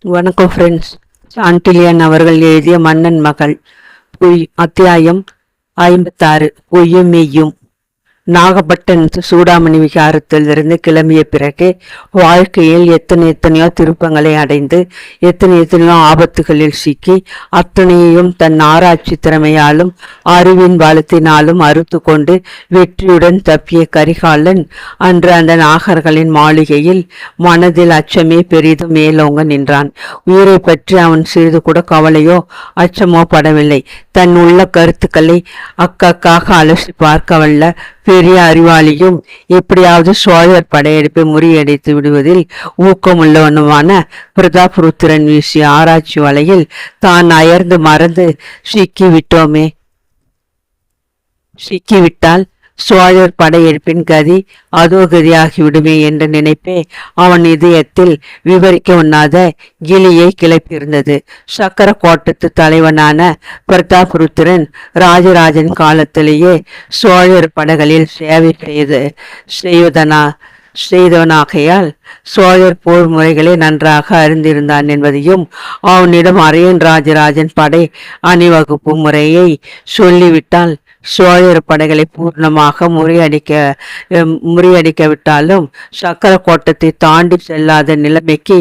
வணக்கம் ஃப்ரெண்ட்ஸ். சாண்டிலியன் அவர்கள் எழுதிய மன்னன் மகள் அத்தியாயம் 56. பொய்யும் மெய்யும். நாகப்பட்டின சூடாமணி விகாரத்திலிருந்து கிளம்பிய பிறகு வாழ்க்கையில் எத்தனையோ திருப்பங்களை அடைந்து எத்தனையோ ஆபத்துகளில் சிக்கி அத்தனையையும் தன் ஆராய்ச்சி திறமையாலும் அறிவின் பலத்தினாலும் அறுத்து கொண்டு வெற்றியுடன் தப்பிய கரிகாலன் அன்று அந்த நாகர்களின் மாளிகையில் மனதில் அச்சமே பெரிதும் மேலோங்க நின்றான். உயிரை பற்றி அவன் சிறிது கூட கவலையோ அச்சமோ படவில்லை. தன் உள்ள கருத்துக்களை அக்கக்காக அலசி பார்க்க வல்ல பெரிய அறிவாளியும் எப்படியாவது சோழர் படையெடுப்பை முறியடித்து விடுவதில் ஊக்கமுள்ளவனுமான பிரதாபருத்திரன் வீசிய ஆராய்ச்சி வலையில் தான் அயர்ந்து மறந்து சிக்கிவிட்டால் சோழர் படையெடுப்பின் கதி அதோ கதியாகிவிடுமே என்ற நினைப்பே அவன் இதயத்தில் விவரிக்க உண்ணாத கிளியை கிளப்பியிருந்தது. சக்கர கோட்டத்து தலைவனான பிரதாபருத்திரன் ராஜராஜன் காலத்திலேயே சோழர் படைகளில் சேவை செய்தவனாகையால் சோழர் போர் முறைகளை நன்றாக அறிந்திருந்தான் என்பதையும் அவனிடம் அரையன் ராஜராஜன் படை அணிவகுப்பு முறையை சொல்லிவிட்டால் சோழர் படைகளை பூர்ணமாக முறியடிக்கவிட்டாலும் சக்கர கோட்டத்தை தாண்டி செல்லாத நிலைமைக்கு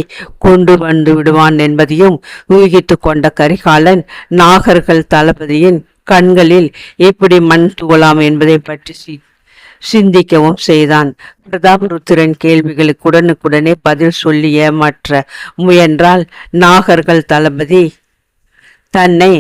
கொண்டு வந்து விடுவான் என்பதையும் ஊகித்து கொண்ட கரிகாலன் நாகர்கள் தளபதியின் கண்களில் எப்படி மண் துவலாம் என்பதை பற்றி சிந்திக்கவும் செய்தான். பிரதாபருத்திரன் கேள்விகளுக்கு உடனுக்குடனே பதில் சொல்லி ஏமாற்ற முயன்றால் நாகர்கள் தளபதி தன்னை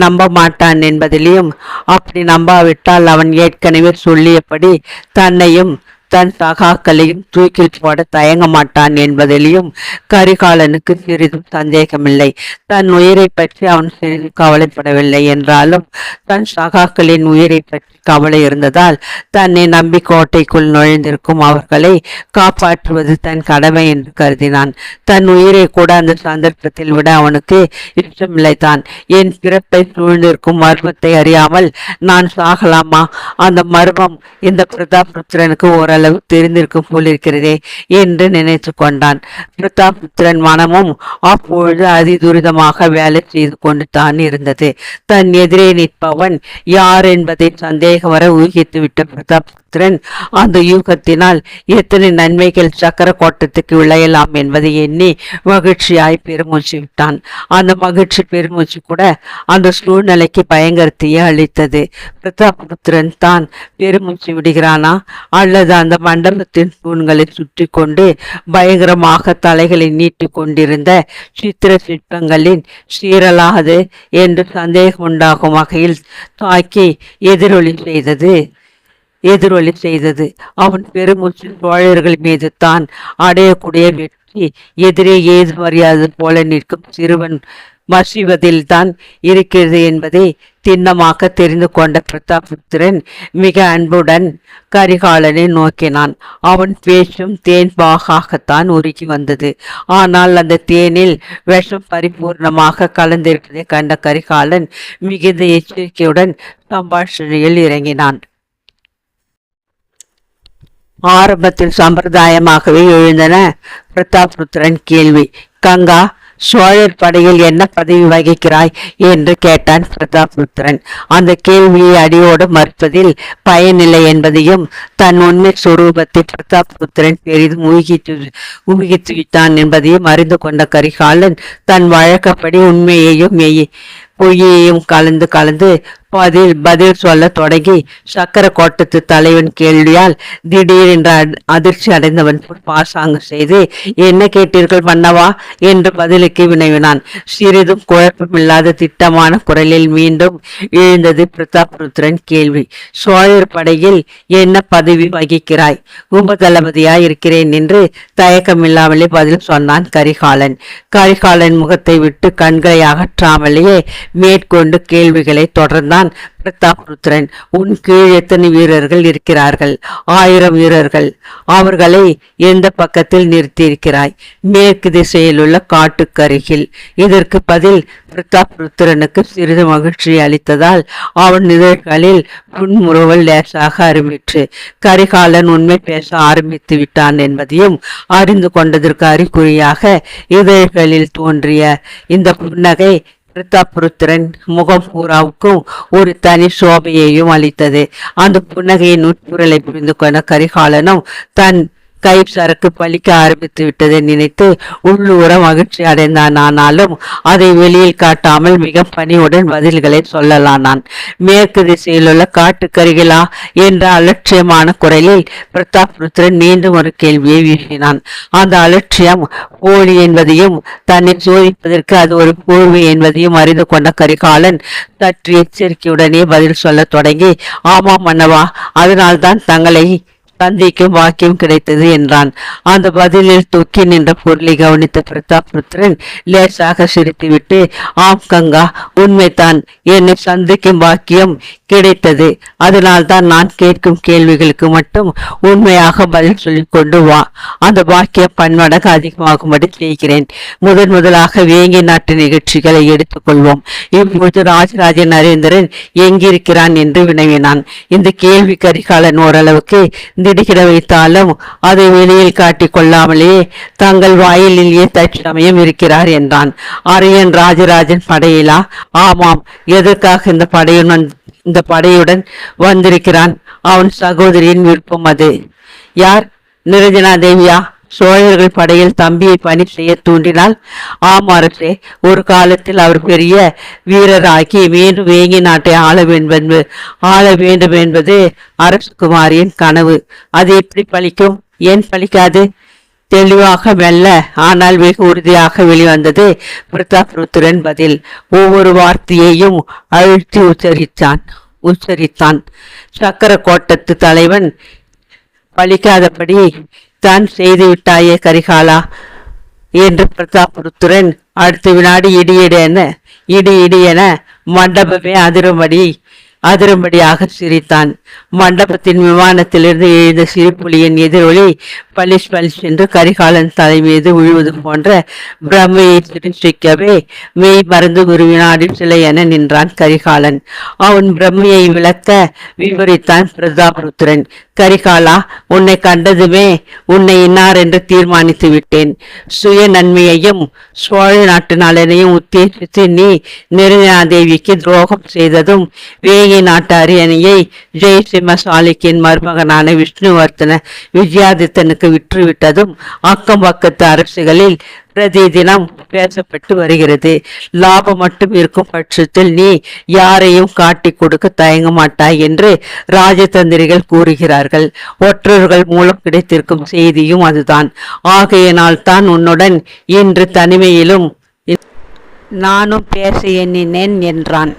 நம்ப மாட்டான் என்பதிலையும் அப்படி நம்பாவிட்டால் அவன் ஏற்கனவே சொல்லியபடி தன்னையும் தன் சகாக்களையும் தூக்கில் போட தயங்க மாட்டான் என்பதிலையும் கரிகாலனுக்கு சிறிதும் சந்தேகமில்லை. தன் உயிரை பற்றி அவன் சிறிது கவலைப்படவில்லை என்றாலும் தன் சகாக்களின் உயிரை பற்றி கவலை இருந்ததால் தன்னை நம்பி கோட்டைக்குள் நுழைந்திருக்கும் அவர்களை காப்பாற்றுவது தன் கடமை என்று கருதினான். தன் உயிரை கூட அந்த சந்தர்ப்பத்தில் விட அவனுக்கு இஷ்டமில்லை. தான் என் பிறப்பை சூழ்ந்திருக்கும் மர்மத்தை அறியாமல் நான் சாகலாமா? அந்த மர்மம் இந்த பிரதாபருத்திரனுக்கு ஓரளவு தெரிந்திருக்கும் போலிருக்கிறதே என்று நினைத்து கொண்டான். பிரதாபருத்திரன் மனமும் அப்பொழுது அதிதுரிதமாக வேலை செய்து கொண்டு தான் இருந்தது. தன் எதிரே நிற்பவன் யார் என்பதை சந்தேகம் வர ஊகித்து விட்ட பிரதாபருத்திரன் அந்த யூகத்தினால் எத்தனை நன்மைகள் சக்கர கோட்டத்துக்கு விளையலாம் என்பதை எண்ணி மகிழ்ச்சியாய் பெருமூச்சு விட்டான். அந்த மகிழ்ச்சி பெருமூச்சு கூட அந்த சூழ்நிலைக்கு பயங்கரத்தையே அளித்தது. பிரதாபருத்திரன் தான் பெருமூச்சு விடுகிறானா அல்லது அந்த மண்டபத்தின் தூண்களை சுற்றி கொண்டு பயங்கரமாக தலைகளை நீட்டி கொண்டிருந்த சித்திர சிற்பங்களின் சீரலாது என்று சந்தேகம் உண்டாகும் வகையில் தாக்கி எதிரொலி செய்தது. அவன் பெருமூச்சு சோழர்கள் மீது தான் அடையக்கூடிய வெற்றி எதிரே ஏது மரியாதை போல நிற்கும் சிறுவன் மசிவதில் தான் இருக்கிறது என்பதை திண்ணமாக தெரிந்து கொண்ட பிரதாபருத்திரன் மிக அன்புடன் கரிகாலனை நோக்கினான். அவன் பேச்சும் தேன் பாகாகத்தான் உருகி வந்தது. ஆனால் அந்த தேனில் விஷம் பரிபூர்ணமாக கலந்திருப்பதை கண்ட கரிகாலன் மிகுந்த எச்சரிக்கையுடன் சம்பாஷணையில் இறங்கினான். ஆரம்பத்தில் சம்பிரதாயமாகவே எழுந்தன பிரதாபருத்திரன் கேள்வி. கங்கா, சோழர் படையில் என்ன பதவி வகிக்கிறாய் என்று கேட்டான் பிரதாபருத்திரன். அந்த கேள்வியை அடியோடு மறுப்பதில் பயனில்லை என்பதையும் தன் உண்மை சுரூபத்தை பிரதாபருத்திரன் பெரிதும் ஊகித்து விட்டான் என்பதையும் அறிந்து கொண்ட கரிகாலன் தன் வழக்கப்படி உண்மையையும் பொய்யையும் கலந்து பதில் சொல்ல தொடங்கி சக்கர கோட்டத்து தலைவன் கேள்வியால் திடீரென்ற அதிர்ச்சி அடைந்தவன் பாசாங்கு செய்து, என்ன கேட்டீர்கள் மன்னவா என்று பதிலுக்கு வினவினான். சிறிதும் குழப்பமில்லாத திட்டமான குரலில் மீண்டும் எழுந்தது பிரதாபருத்திரன் கேள்வி. சோழர் படையில் என்ன பதவி வகிக்கிறாய்? உபதளபதியாய் இருக்கிறேன் என்று தயக்கமில்லாமலே பதில் சொன்னான் கரிகாலன். கரிகாலன் முகத்தை விட்டு கண்களை அகற்றாமலேயே மேற்கொண்டு கேள்விகளை தொடர்ந்தான் என்றான் பிரதாபருத்ரன். உன் கீழ் எத்தனை வீரர்கள் இருக்கிறார்கள்? 1000 வீரர்கள். அவர்களை எந்த பக்கத்தில் நிறுத்தியிருக்கிறாய்? மேற்கு திசையில் உள்ள காட்டுக்கருகில். இதற்கு பதில் பிரதாபருத்ரனுக்கு சிறிது மகிழ்ச்சி அளித்ததால் அவன் இதழ்களில் புன்முறுவல் லேசாக ஆரம்பிற்று. கரிகாலன் உண்மை பேச ஆரம்பித்து விட்டான் என்பதையும் அறிந்து கொண்டதற்கு அறிகுறியாக இதழ்களில் தோன்றிய இந்த புன்னகை பிரதாபருத்திரன் முகம் பூராவுக்கும் ஒரு தனி சோபையையும் அளித்தது. அந்த புன்னகையின் உட்பொருளை புரிந்து கொண்ட கரிகாலனும் தன் கை சரக்கு பலிக்க ஆரம்பித்து விட்டதை நினைத்து உள்ளூர மகிழ்ச்சி அடைந்தான். ஆனாலும் அதை வெளியில் காட்டாமல் மிக பணிவுடன் பதில்களை சொல்லலானான். மேற்கு திசையில் உள்ள காட்டுக்கருகிலா என்ற அலட்சியமான குரலில் பிரதாபருத்ரன் மீண்டும் ஒரு கேள்வியை வீசினான். அந்த அலட்சியம் போலி என்பதையும் தன்னை சோதிப்பதற்கு அது ஒரு போர்வை என்பதையும் அறிந்து கொண்ட கரிகாலன் சற்று எச்சரிக்கையுடனே பதில் சொல்ல தொடங்கி, ஆமாம் மன்னவா, அதனால்தான் தங்களை சந்திக்கும் வாக்கியம் கிடைத்தது என்றான். அந்த பதிலில் தொக்கி நின்ற பொருளை கவனித்த பிரதாபருத்ரன் லேசாக சிரித்துவிட்டு, ஆம் கங்கா, உண்மைதான், என்னை சந்திக்கும் வாக்கியம் கிடைத்தது. அதனால்தான் நான் கேட்கும் கேள்விகளுக்கு மட்டும் உண்மையாக பதில் சொல்லிக் கொண்டு வா. அந்த வாக்கியம் பன்மடங்கு அதிகமாகும்படி செய்கிறேன். முதலாக வேங்கி நாட்டு நிகழ்ச்சிகளை எடுத்துக்கொள்வோம். இப்பொழுது ராஜராஜ நரேந்திரன் எங்கிருக்கிறான் என்று வினவினான். இந்த கேள்வி கரிகாலன் ஓரளவுக்கு திடுக்கிட வைத்தாலும் அதை வெளியில் காட்டிக் கொள்ளாமலே தங்கள் வாயிலேயே தற்சமயம் இருக்கிறார் என்றான். அரியன் ராஜராஜன் படையிலா? ஆமாம். எதற்காக இந்த படையுடன் வந்திருக்கிறான்? அவன் சகோதரியின் விருப்பம் அது. யார்? நிரஞ்சனா தேவியா? சோழர்கள் படையில் தம்பியை பணி செய்ய தூண்டினால்? ஆம் அரசே, ஒரு காலத்தில் அவர் பெரிய வீரராகி மீண்டும் வேங்கி நாட்டை ஆள வேண்டும் என்பது அரசகுமாரியின் கனவு. அது எப்படி பலிக்கும்? ஏன் பலிக்காது? தெளிவாக மெல்ல ஆனால் வெகு உறுதியாக வெளிவந்தது பிரதாபருத்ரன் பதில். ஒவ்வொரு வார்த்தையையும் அழுத்தி உச்சரித்தான். சக்கர கோட்டத்து தலைவன் பலிக்காதபடி தான் செய்து விட்டாயே கரிகாலா என்று பிரதாபருத்ரன் அடுத்த வினாடி இடி என மண்டபமே அதிரும்படியாக சிரித்தான். மண்டபத்தின் விமானத்திலிருந்து எழுந்த சிறுபுலியின் எதிரொலி பலிஷ் என்று கரிகாலன் தலை மீது விழுவது போன்ற பிரம்மையை சிருஷ்டிக்கவே மெய் மறந்து ஒரு வினாடி சிலை என நின்றான் கரிகாலன். அவன் பிரம்மையை விளக்க விவரித்தான் பிரதாபருத்ரன். கரிகாலா, உன்னை கண்டதுமே உன்னை இன்னார் என்று தீர்மானித்து விட்டேன். சுய நன்மையையும் சோழ நாட்டு நலனையும் உத்தேசித்து நீ நிரஞ்சனாதேவிக்கு துரோகம் செய்ததும், வேங்கை நாட்டு அரியணையை ஜெயசிம்மசாலிக்கின் மருமகனான விஷ்ணுவர்த்தன விஜயாதித்தனுக்கு விற்றுவிட்டதும் அக்கம் பக்கத்து அரசுகளில் பிரதி தினம் பேசப்பட்டு வருகிறது. லாபம் மட்டும் இருக்கும் பட்சத்தில் நீ யாரையும் காட்டி கொடுக்க தயங்க மாட்டாய் என்று ராஜதந்திரிகள் கூறுகிறார்கள். ஒற்றர்கள் மூலம் கிடைத்திருக்கும் செய்தியும் அதுதான். ஆகையினால் தான் உன்னுடன் இன்று தனிமையிலும் நானும் பேச எண்ணினேன் என்றான்.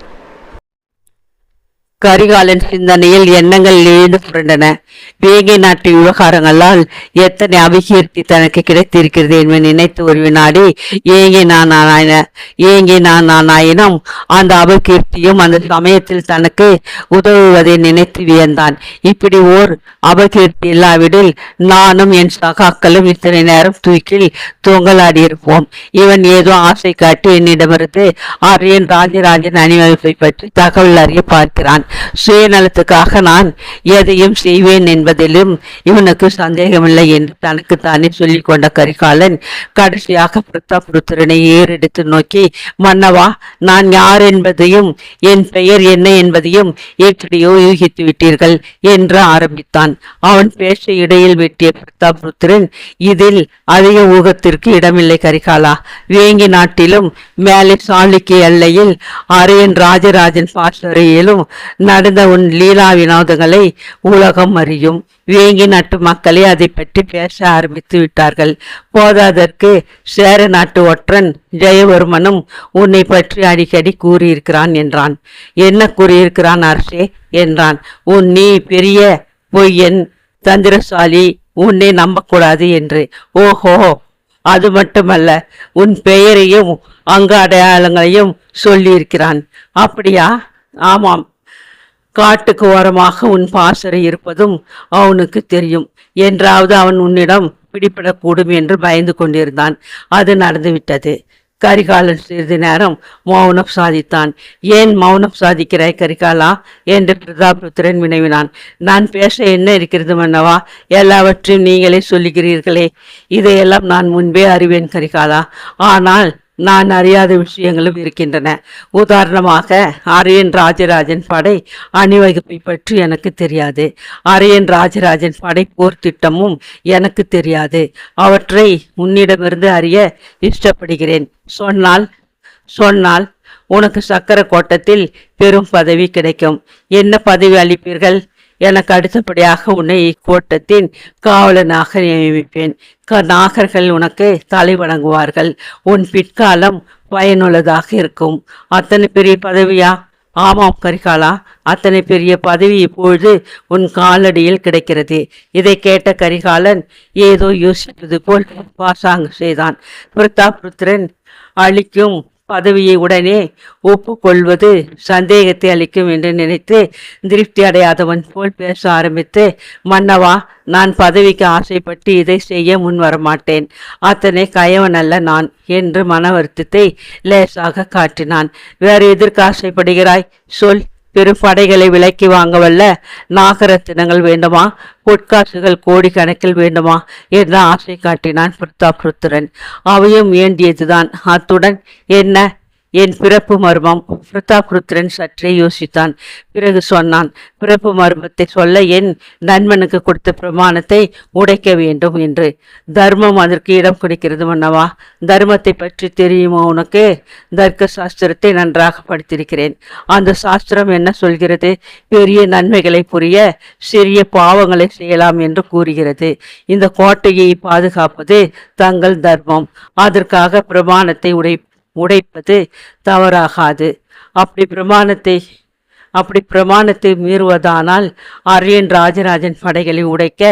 கரிகாலன் சிந்தனையில் எண்ணங்கள் எழுந்து புரண்டன. வேங்கை நாட்டு விவகாரங்களால் எத்தனை அபிகீர்த்தி தனக்கு கிடைத்திருக்கிறது என்று நினைத்து ஒரு வினாடி ஏங்கி நான் ஆயினும் அந்த அபகீர்த்தியும் அந்த சமயத்தில் தனக்கு உதவுவதை நினைத்து வியந்தான். இப்படி ஓர் அபகீர்த்தி இல்லாவிடில் நானும் என் சகாக்களும் இத்தனை நேரம் தூக்கில் தொங்கலாடியிருப்போம். இவன் ஏதோ ஆசை காட்டி என்னிடமிருந்து அரியன் ராஜராஜன் அணிவகுப்பை பற்றி தகவல் அறிய பார்க்கிறான். சுயநலத்துக்காக நான் எதையும் செய்வேன் என்பதிலும் இவனுக்கு சந்தேகமில்லை என்று தனக்கு தானே சொல்லிக் கொண்ட கரிகாலன் கடைசியாக பிரதாபருத்ரனை ஏறெடுத்து நோக்கி, மன்னவா, நான் யார் என்பதையும் என் பெயர் என்ன என்பதையும் எப்படியோ யூகித்து விட்டீர்கள் என்று ஆரம்பித்தான். அவன் பேச இடையில் வெட்டிய பிரதாபருத்ரன், இதில் அதிக ஊகத்திற்கு இடமில்லை கரிகாலா. வேங்கி நாட்டிலும் மேலே சாளுக்கிய எல்லையில் அரியன் ராஜராஜன் பாசறையிலும் நடந்த உன் லீலா வினோதங்களை உலகம் அறியும். வேங்கி நாட்டு மக்களே அதை பற்றி பேச ஆரம்பித்து விட்டார்கள். போதாதற்கு சேர நாட்டு ஒற்றன் ஜெயவர்மனும் உன்னை பற்றி அடிக்கடி கூறியிருக்கிறான் என்றான். என்ன கூறியிருக்கிறான் அரசே என்றான். நீ பெரிய பொய்யன், தந்திரசாலி, உன்னை நம்பக்கூடாது என்று. ஓஹோ, அது மட்டுமல்ல, உன் பெயரையும் அங்க அடையாளங்களையும் சொல்லியிருக்கிறான். அப்படியா? ஆமாம், காட்டுக்கு ஓரமாக உன் பாசறை இருப்பதும் அவனுக்கு தெரியும். என்றாவது அவன் உன்னிடம் பிடிபடக்கூடும் என்று பயந்து கொண்டிருந்தான். அது நடந்துவிட்டது. கரிகாலன் சிறிது நேரம் மௌனம் சாதித்தான். ஏன் மௌனம் சாதிக்கிறாய் கரிகாலா என்று பிரதாபருத்திரன் வினவினான். நான் பேச என்ன இருக்கிறது மன்னவா? எல்லாவற்றையும் நீங்களே சொல்லுகிறீர்களே. இதையெல்லாம் நான் முன்பே அறிவேன் கரிகாலா. ஆனால் நான் அறியாத விஷயங்களும் இருக்கின்றன. உதாரணமாக அரியன் ராஜராஜன் படை அணிவகுப்பை பற்றி எனக்கு தெரியாது. அரியன் ராஜராஜன் படை போர் திட்டமும் எனக்கு தெரியாது. அவற்றை உன்னிடமிருந்து அறிய இஷ்டப்படுகிறேன். சொன்னால் உனக்கு சக்கர கோட்டத்தில் பெரும் பதவி கிடைக்கும். என்ன பதவி அளிப்பீர்கள்? எனக்கு அடுத்தபடியாக உன்னை இக்கோட்டத்தின் காவலனாக நியமிப்பேன். நாகர்கள் உனக்கு தலை வணங்குவார்கள். உன் பிற்காலம் பயனுள்ளதாக இருக்கும். அத்தனை பெரிய பதவியா? ஆமாம் கரிகாலா, அத்தனை பெரிய பதவி இப்பொழுது உன் காலடியில் கிடைக்கிறது. இதை கேட்ட கரிகாலன் ஏதோ யோசிப்பது போல் பாசாங்கு செய்தான். பிரதாபருத்திரன் அளிக்கும் பதவியை உடனே ஒப்புக்கொள்வது சந்தேகத்தை அளிக்கும் என்று நினைத்து திருப்தி அடையாதவன் போல் பேச ஆரம்பித்து, மன்னவா, நான் பதவிக்கு ஆசைப்பட்டு இதை செய்ய முன் வரமாட்டேன். அத்தனை கயவன் அல்ல நான் என்று மன வருத்தத்தை லேசாக காட்டினான். வேறு எதற்கு ஆசைப்படுகிறாய்? சொல். பெரும் படைகளை விலைக்கு வாங்கவல்ல நாகரத்தினங்கள் வேண்டுமா? பொற்காசுகள் கோடி கணக்கில் வேண்டுமா என்று ஆசை காட்டினான் பிரதாபருத்திரன். அவையும் வேண்டியதுதான். அத்துடன் என்ன என் பிறப்பு மர்மம்? பிரதாபருத்திரன் சற்றே யோசித்தான். பிறகு சொன்னான், பிறப்பு மர்மத்தை சொல்ல என் நண்பனுக்கு கொடுத்த பிரமாணத்தை உடைக்க வேண்டும் என்று. தர்மம் அதற்கு இடம் கொடுக்கிறது மன்னவா. தர்மத்தை பற்றி தெரியுமா உனக்கு? தர்க்க சாஸ்திரத்தை நன்றாக படித்திருக்கிறேன். அந்த சாஸ்திரம் என்ன சொல்கிறது? பெரிய நன்மைகளை புரிய சிறிய பாவங்களை செய்யலாம் என்று கூறுகிறது. இந்த கோட்டையை பாதுகாப்பது தங்கள் தர்மம். அதற்காக பிரமாணத்தை உடைப்பது தவறாகாது. அப்படி பிரமாணத்தை மீறுவதானால் அரியன் ராஜராஜன் படைகளை உடைக்க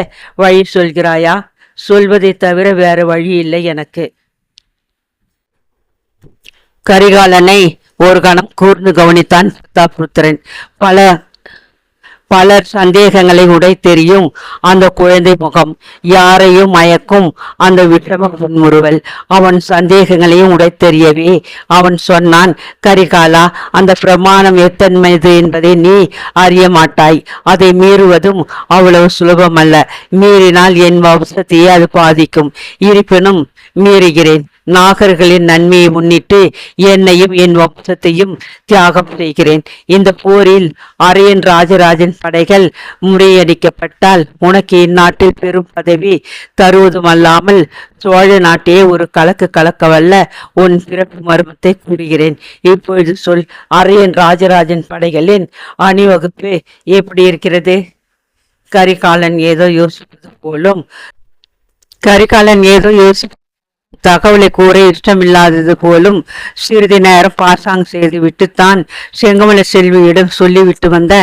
வழி சொல்கிறாயா? சொல்வதை தவிர வேறு வழி இல்லை எனக்கு. கரிகாலனை ஒரு கணம் கூர்ந்து கவனித்தான் பிரதாபருத்திரன். பலர் சந்தேகங்களை உடைத்தெறியும் அந்த குழந்தை முகம், யாரையும் மயக்கும் அந்த விஷம முன்முறுவல், அவன் சந்தேகங்களையும் உடைத்தெறியவே அவன் சொன்னான், கரிகாலா, அந்த பிரமாணம் எத்தன்மைது என்பதை நீ அறிய மாட்டாய். அதை மீறுவதும் அவ்வளவு சுலபமல்ல. மீறினால் என் வம்சத்தையே அது பாதிக்கும். இருப்பினும் மீறுகிறேன். நாகர்களின் நன்மையை முன்னிட்டு என்னையும் என் வம்சத்தையும் தியாகம் செய்கிறேன். இந்த போரில் அரியன் ராஜராஜன் படைகள் முறியடிக்கப்பட்டால் உனக்கு இந்நாட்டில் பெரும் பதவி தருவதுமல்லாமல் சோழ நாட்டையே ஒரு கலக்கவல்ல உன் பிறப்பு மர்மத்தை கூறுகிறேன். இப்பொழுது சொல், அரியன் ராஜராஜன் படைகளின் அணிவகுப்பு எப்படி இருக்கிறது? கரிகாலன் ஏதோ யோசிப்பது தகவலை கூற இஷ்டமில்லாதது போலும் சிறிது நேரம் பாசாங் செய்து விட்டுத்தான் செங்கமல செல்வியிடம் சொல்லிவிட்டு வந்த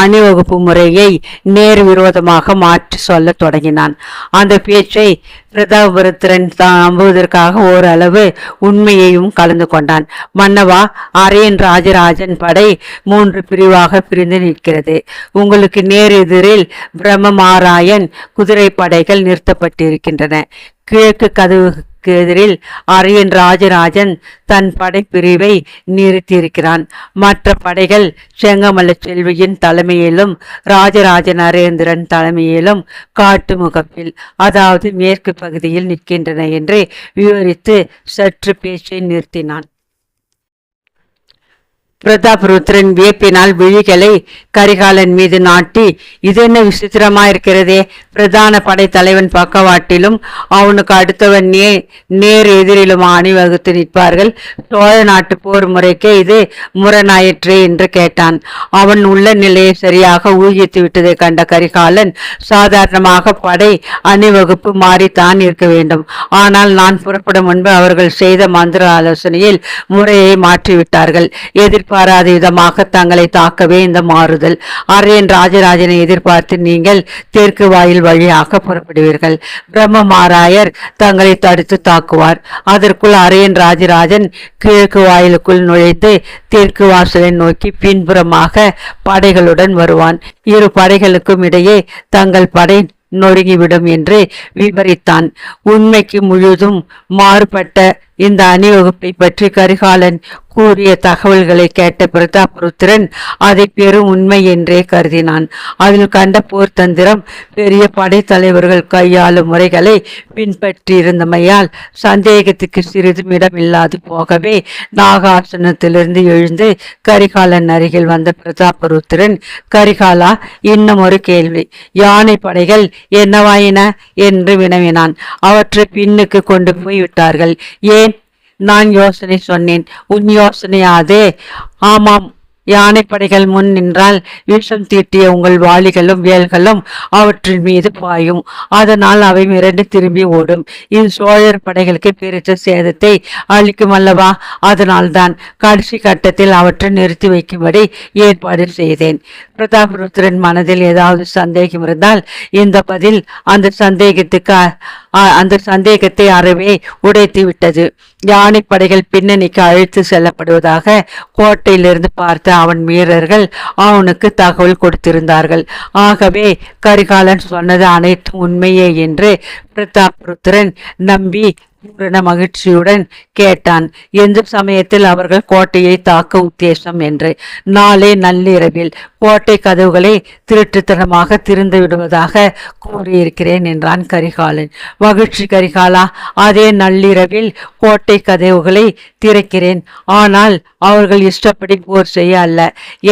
அணிவகுப்பு முறையை நேர் விரோதமாக மாற்றி சொல்ல தொடங்கினான். அந்த பேச்சை பிரதாபருத்திரன் நம்புவதற்காக ஓரளவு உண்மையையும் கலந்து கொண்டான். மன்னவா, அரியன் ராஜராஜன் படை 3 பிரிவாக பிரிந்து நிற்கிறது. உங்களுக்கு நேர் எதிரில் பிரம்மமாராயன் குதிரை படைகள் நிறுத்தப்பட்டிருக்கின்றன. கிழக்கு கதவுக்கு எதிரில் அரியன் ராஜராஜன் தன் படைப்பிரிவை நிறுத்தியிருக்கிறான். மற்ற படைகள் செங்கமல செல்வியின் தலைமையிலும் ராஜராஜ நரேந்திரன் தலைமையிலும் காட்டு முகப்பில், அதாவது மேற்கு பகுதியில் நிற்கின்றன என்று விவரித்து சற்று பேச்சை நிறுத்தினான். பிரதாபருத்திரன் வியப்பினால் விழிகளை கரிகாலன் மீது நாட்டி, இது என்ன விசித்திரமாயிருக்கிறதே, பிரதான படை தலைவன் பக்கவாட்டிலும் அவனுக்கு அடுத்தவன் நேர் எதிரிலும் அணிவகுத்து நிற்பார்கள். சோழ நாட்டு போர் முறைக்கே இது முரணாயிற்றே என்று கேட்டான். அவன் உள்ள நிலையை சரியாக ஊகித்து விட்டதை கண்ட கரிகாலன், சாதாரணமாக படை அணிவகுப்பு மாறித்தான் இருக்க வேண்டும். ஆனால் நான் புறப்படும் முன்பு அவர்கள் செய்த மந்திர ஆலோசனையில் முறையை மாற்றிவிட்டார்கள். எதிர்ப்பு எதிர்பாராத விதமாக தங்களை தாக்கவே இந்த மாறுதல். அரியன் ராஜராஜனை எதிர்பார்த்து நீங்கள் தெற்கு வாயில் வழியாக புறப்படுவீர்கள். பிரம்மமாராயர் தங்களை தடுத்து தாக்குவார். அதற்குள் அரியன் ராஜராஜன் கிழக்கு வாயிலுக்குள் நுழைந்து தெற்கு வாசலை நோக்கி பின்புறமாக படைகளுடன் வருவான். இரு படைகளுக்கும் இடையே தங்கள் படை நொறுங்கிவிடும் என்று விவரித்தான். உண்மைக்கு முழுதும் மாறுபட்ட இந்த அணிவகுப்பை பற்றி கரிகாலன் கூறிய தகவல்களை கேட்ட பிரதாபருத்திரன் அதை பெரும் உண்மை என்றே கருதினான். அதில் கண்ட போர் தந்திரம் பெரிய படைத்தலைவர்கள் கையாளும் முறைகளை பின்பற்றியிருந்தமையால் சந்தேகத்துக்கு சிறிதும் இடமில்லாது போகவே நாகாசனத்திலிருந்து எழுந்து கரிகாலன் அருகில் வந்த பிரதாபருத்திரன், கரிகாலா, இன்னும் ஒரு கேள்வி. யானை படைகள் என்னவாயின என்று வினவினான். அவற்றை பின்னுக்கு கொண்டு போய் விட்டார்கள். ஏன்? நான் யோசனை சொன்னேன். உன் யோசனையாதே? ஆமாம், யானைப்படைகள் முன் நின்றால் விஷம் தீட்டிய உங்கள் வாளிகளும் வேல்களும் அவற்றின் மீது பாயும். அதனால் அவை மிரண்டு திரும்பி ஓடும். இது சோழர் படைகளுக்கு பெருத்த சேதத்தை அளிக்கும் அல்லவா? அதனால்தான் கடைசி கட்டத்தில் அவற்றை நிறுத்தி வைக்கும்படி ஏற்பாடு செய்தேன். பிரதாபருத்திரன் மனதில் ஏதாவது சந்தேகம் இருந்தால் இந்த பதில் அந்த சந்தேகத்தை அறவே உடைத்து விட்டது. யானைப்படைகள் பின்னணிக்கு அழைத்து செல்லப்படுவதாக கோட்டையிலிருந்து பார்த்த அவன் வீரர்கள் அவனுக்கு தகவல் கொடுத்திருந்தார்கள். ஆகவே கரிகாலன் சொன்னது அனைத்தும் உண்மையே என்று பிரதாபருத்திரன் நம்பி பூரண மகிழ்ச்சியுடன் கேட்டான். எந்த சமயத்தில் அவர்கள் கோட்டையை தாக்க உத்தேசம் என்று. நாளே நள்ளிரவில் கோட்டை கதவுகளை திருட்டுத்தனமாக திறந்து விடுவதாக கூறியிருக்கிறேன் என்றான் கரிகாலன். மகிழ்ச்சி கரிகாலா, அதே நள்ளிரவில் கோட்டை கதவுகளை திறக்கிறேன். ஆனால் அவர்கள் இஷ்டப்படி போர் செய்ய அல்ல,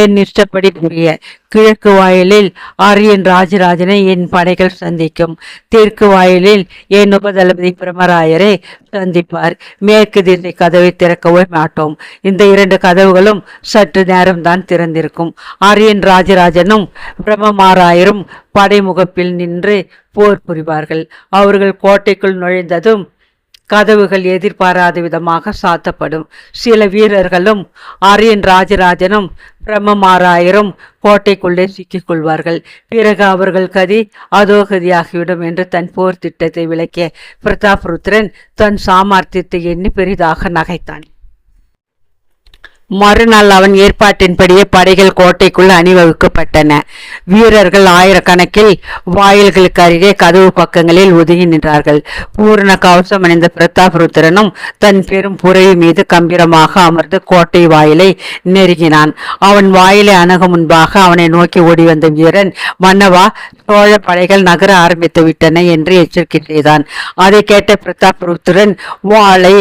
என் இஷ்டப்படி புரிய. கிழக்கு வாயிலில் அரியன் ராஜராஜனை என் படைகள் சந்திக்கும். தெற்கு வாயிலில் என் உபதளபதி பிரமராயரை சந்திப்பார். மேற்கு திசை கதவை திறக்கவே மாட்டோம். இந்த இரண்டு கதவுகளும் சற்று நேரம்தான் திறந்திருக்கும். அரியன் ராஜராஜனும் பிரம்மமாராயரும் படைமுகப்பில் நின்று போர் புரிவார்கள். அவர்கள் கோட்டைக்குள் நுழைந்ததும் கதவுகள் எதிர்பாராத விதமாக சாத்தப்படும். சில வீரர்களும் அரியன் ராஜராஜனும் பிரம்மமாராயரும் கோட்டைக்குள்ளே சிக்கிக் கொள்வார்கள். பிறகு அவர்கள் கதி அதோகதியாகிவிடும் என்று தன் போர் திட்டத்தை விளக்கிய பிரதாபருத்திரன் தன் சாமர்த்தியத்தை எண்ணி பெரிதாக நகைத்தான். மறுநாள் அவன் ஏற்பாட்டின்படியே படைகள் கோட்டைக்குள் அணிவகுக்கப்பட்டன. வீரர்கள் ஆயிரக்கணக்கில் வாயில்களுக்கு அருகே கதவு பக்கங்களில் ஒதுங்கி நின்றார்கள். பூரண கவசம் அணிந்த பிரதாபருத்திரனும் தன் பெரும் புரையை மீது கம்பீரமாக அமர்ந்து கோட்டை வாயிலை நெருங்கினான். அவன் வாயிலை அணுக முன்பாக அவனை நோக்கி ஓடி வந்த வீரன், மன்னவா, சோழ படைகள் நகர ஆரம்பித்து விட்டன என்று எச்சரிக்கை செய்தான். அதை கேட்ட பிரதாபருத்திரன் வாளை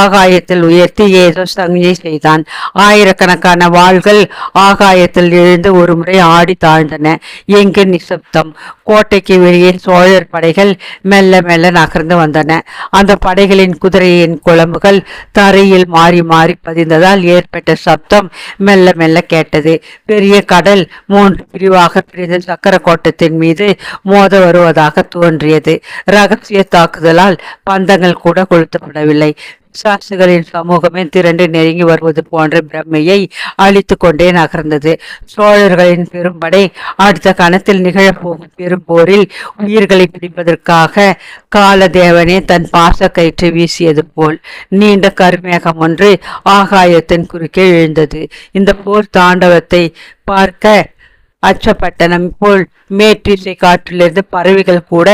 ஆகாயத்தில் உயர்த்தி ஏதோ சங்கையை செய்தான். ஆயிரக்கணக்கான வாள்கள் ஆகாயத்தில் எழுந்து ஒரு முறை ஆடி தாழ்ந்தன. எங்கு நிசப்தம். கோட்டைக்கு வெளியே சோழர் படைகள் மெல்ல மெல்ல நகர்ந்து வந்தன. அந்த படைகளின் குதிரையின் குழம்புகள் தரையில் மாறி மாறி பதிந்ததால் ஏற்பட்ட சப்தம் மெல்ல மெல்ல கேட்டது. பெரிய கடல் 3 பிரிவாக பிரிந்த சக்கர கோட்டத்தின் மீது மோத வருவதாக தோன்றியது. ரகசிய தாக்குதலால் பந்தங்கள் கூட கொளுத்தப்படவில்லை. சாசுகளின் சமூகமே திரண்டு நெருங்கி வருவது போன்ற பிரம்மையை அழித்து கொண்டே நகர்ந்தது. சோழர்களின் பெரும்படை அடுத்த கணத்தில் நிகழப்போகும் பெரும் போரில் உயிர்களை பிடிப்பதற்காக காலதேவனே தன் பாச கயிற்று வீசியது போல் நீண்ட கருமேகம் ஒன்று ஆகாயத்தின் குறுக்கே எழுந்தது. இந்த போர் தாண்டவத்தை பார்க்க அச்சப்பட்டனம் போல் மேற்றிசை காற்றிலிருந்து பறவைகள் கூட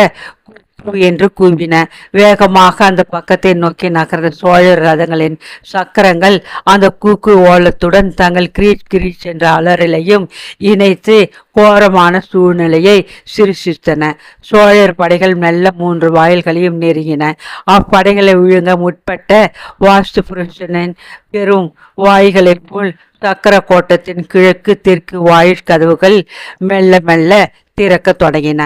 என்று கூவின. வேகமாக அந்த பக்கத்தை நோக்கி நகர்ந்த சோழர் ரதங்களின் சக்கரங்கள் அந்த கூக்கு ஓலத்துடன் தங்கள் கிரீச் கிரீச் என்ற அலறலையும் இணைத்து கோரமான சூழ்நிலையை சிருஷித்தன. சோழர் படைகள் மெல்ல 3 வாயில்களையும் நெருங்கின. அப்படைகளை விழுங்க முற்பட்ட வாஸ்து புருஷனின் பெரும் வாய்களைப் போல் சக்கர கோட்டத்தின் கிழக்கு தெற்கு வாயில் கதவுகள் மெல்ல மெல்ல திறக்க தொடங்கின.